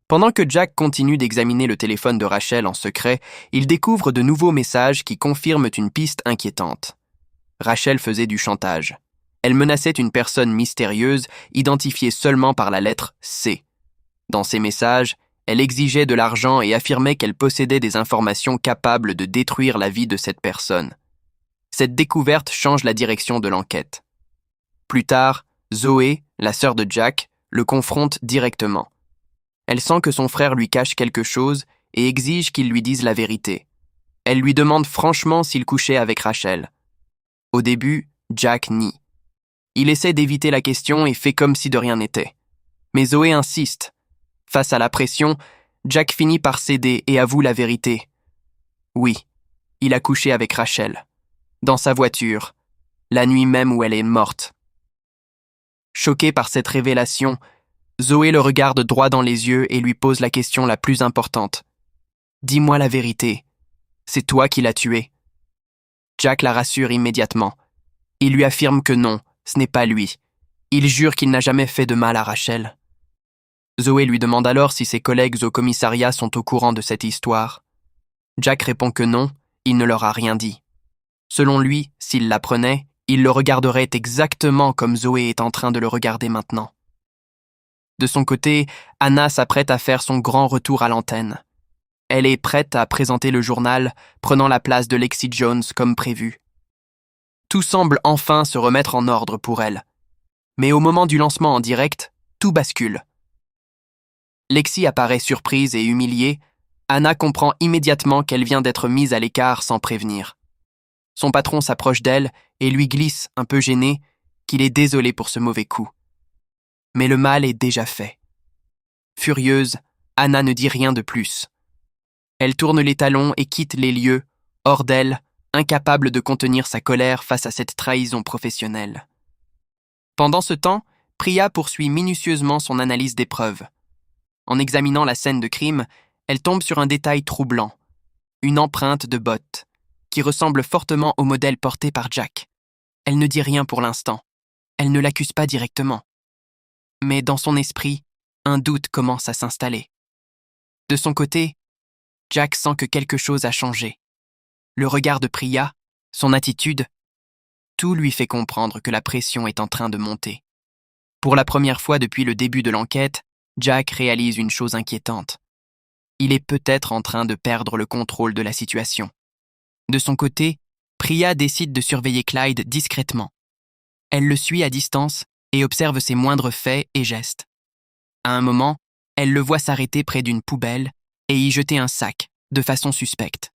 Pendant que Jack continue d'examiner le téléphone de Rachel en secret, il découvre de nouveaux messages qui confirment une piste inquiétante. Rachel faisait du chantage. Elle menaçait une personne mystérieuse, identifiée seulement par la lettre C. Dans ces messages, elle exigeait de l'argent et affirmait qu'elle possédait des informations capables de détruire la vie de cette personne. Cette découverte change la direction de l'enquête. Plus tard, Zoé, la sœur de Jack, le confronte directement. Elle sent que son frère lui cache quelque chose et exige qu'il lui dise la vérité. Elle lui demande franchement s'il couchait avec Rachel. Au début, Jack nie. Il essaie d'éviter la question et fait comme si de rien n'était. Mais Zoé insiste. Face à la pression, Jack finit par céder et avoue la vérité. Oui, il a couché avec Rachel. Dans sa voiture, la nuit même où elle est morte. Choquée par cette révélation, Zoé le regarde droit dans les yeux et lui pose la question la plus importante. « Dis-moi la vérité. C'est toi qui l'as tué. » Jack la rassure immédiatement. Il lui affirme que non, ce n'est pas lui. Il jure qu'il n'a jamais fait de mal à Rachel. Zoé lui demande alors si ses collègues au commissariat sont au courant de cette histoire. Jack répond que non, il ne leur a rien dit. Selon lui, s'il l'apprenait, il le regarderait exactement comme Zoé est en train de le regarder maintenant. De son côté, Anna s'apprête à faire son grand retour à l'antenne. Elle est prête à présenter le journal, prenant la place de Lexi Jones comme prévu. Tout semble enfin se remettre en ordre pour elle. Mais au moment du lancement en direct, tout bascule. Lexi apparaît surprise et humiliée. Anna comprend immédiatement qu'elle vient d'être mise à l'écart sans prévenir. Son patron s'approche d'elle et lui glisse, un peu gêné, qu'il est désolé pour ce mauvais coup. Mais le mal est déjà fait. Furieuse, Anna ne dit rien de plus. Elle tourne les talons et quitte les lieux, hors d'elle, incapable de contenir sa colère face à cette trahison professionnelle. Pendant ce temps, Priya poursuit minutieusement son analyse des preuves. En examinant la scène de crime, elle tombe sur un détail troublant, une empreinte de botte, qui ressemble fortement au modèle porté par Jack. Elle ne dit rien pour l'instant. Elle ne l'accuse pas directement. Mais dans son esprit, un doute commence à s'installer. De son côté, Jack sent que quelque chose a changé. Le regard de Priya, son attitude, tout lui fait comprendre que la pression est en train de monter. Pour la première fois depuis le début de l'enquête, Jack réalise une chose inquiétante. Il est peut-être en train de perdre le contrôle de la situation. De son côté, Priya décide de surveiller Clyde discrètement. Elle le suit à distance et observe ses moindres faits et gestes. À un moment, elle le voit s'arrêter près d'une poubelle et y jeter un sac, de façon suspecte.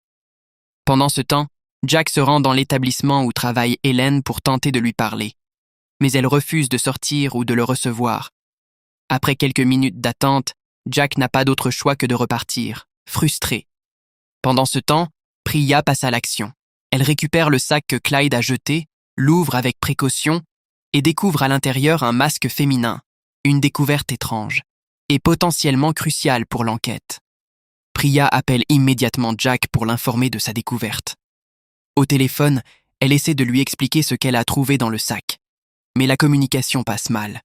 Pendant ce temps, Jack se rend dans l'établissement où travaille Hélène pour tenter de lui parler. Mais elle refuse de sortir ou de le recevoir. Après quelques minutes d'attente, Jack n'a pas d'autre choix que de repartir, frustré. Pendant ce temps, Priya passe à l'action. Elle récupère le sac que Clyde a jeté, l'ouvre avec précaution et découvre à l'intérieur un masque féminin, une découverte étrange et potentiellement cruciale pour l'enquête. Priya appelle immédiatement Jack pour l'informer de sa découverte. Au téléphone, elle essaie de lui expliquer ce qu'elle a trouvé dans le sac. Mais la communication passe mal.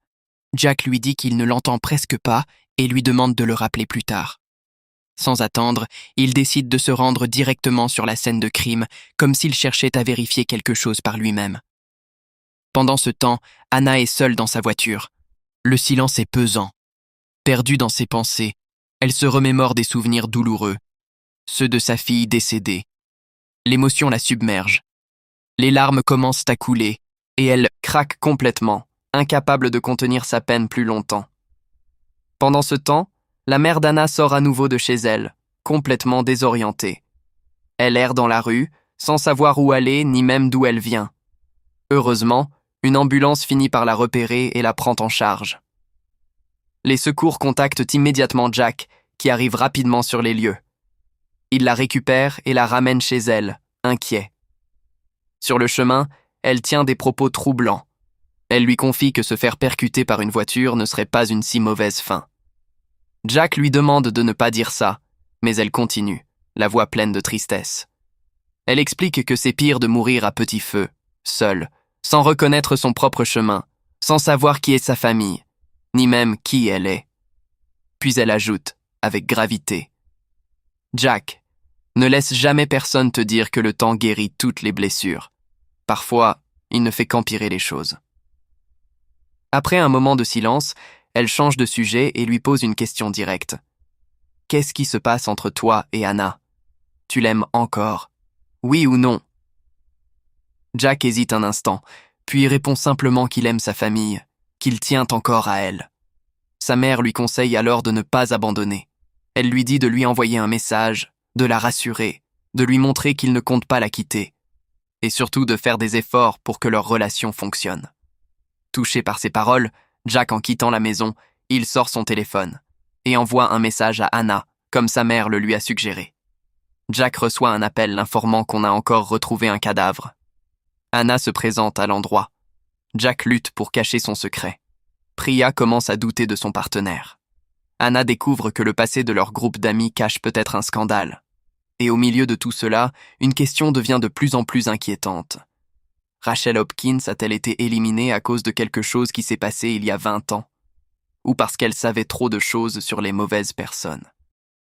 Jack lui dit qu'il ne l'entend presque pas et lui demande de le rappeler plus tard. Sans attendre, il décide de se rendre directement sur la scène de crime, comme s'il cherchait à vérifier quelque chose par lui-même. Pendant ce temps, Anna est seule dans sa voiture. Le silence est pesant. Perdue dans ses pensées, elle se remémore des souvenirs douloureux, ceux de sa fille décédée. L'émotion la submerge. Les larmes commencent à couler, et elle craque complètement, incapable de contenir sa peine plus longtemps. Pendant ce temps, la mère d'Anna sort à nouveau de chez elle, complètement désorientée. Elle erre dans la rue, sans savoir où aller ni même d'où elle vient. Heureusement, une ambulance finit par la repérer et la prend en charge. Les secours contactent immédiatement Jack, qui arrive rapidement sur les lieux. Il la récupère et la ramène chez elle, inquiet. Sur le chemin, elle tient des propos troublants. Elle lui confie que se faire percuter par une voiture ne serait pas une si mauvaise fin. Jack lui demande de ne pas dire ça, mais elle continue, la voix pleine de tristesse. Elle explique que c'est pire de mourir à petit feu, seule, sans reconnaître son propre chemin, sans savoir qui est sa famille, ni même qui elle est. Puis elle ajoute, avec gravité. Jack, ne laisse jamais personne te dire que le temps guérit toutes les blessures. Parfois, il ne fait qu'empirer les choses. Après un moment de silence, elle change de sujet et lui pose une question directe. Qu'est-ce qui se passe entre toi et Anna? Tu l'aimes encore? Oui ou non? Jack hésite un instant, puis répond simplement qu'il aime sa famille, qu'il tient encore à elle. Sa mère lui conseille alors de ne pas abandonner. Elle lui dit de lui envoyer un message, de la rassurer, de lui montrer qu'il ne compte pas la quitter, et surtout de faire des efforts pour que leur relation fonctionne. Touché par ces paroles, Jack, en quittant la maison, il sort son téléphone et envoie un message à Anna, comme sa mère le lui a suggéré. Jack reçoit un appel l'informant qu'on a encore retrouvé un cadavre. Anna se présente à l'endroit. Jack lutte pour cacher son secret. Priya commence à douter de son partenaire. Anna découvre que le passé de leur groupe d'amis cache peut-être un scandale. Et au milieu de tout cela, une question devient de plus en plus inquiétante. Rachel Hopkins a-t-elle été éliminée à cause de quelque chose qui s'est passé il y a 20 ans? Ou parce qu'elle savait trop de choses sur les mauvaises personnes?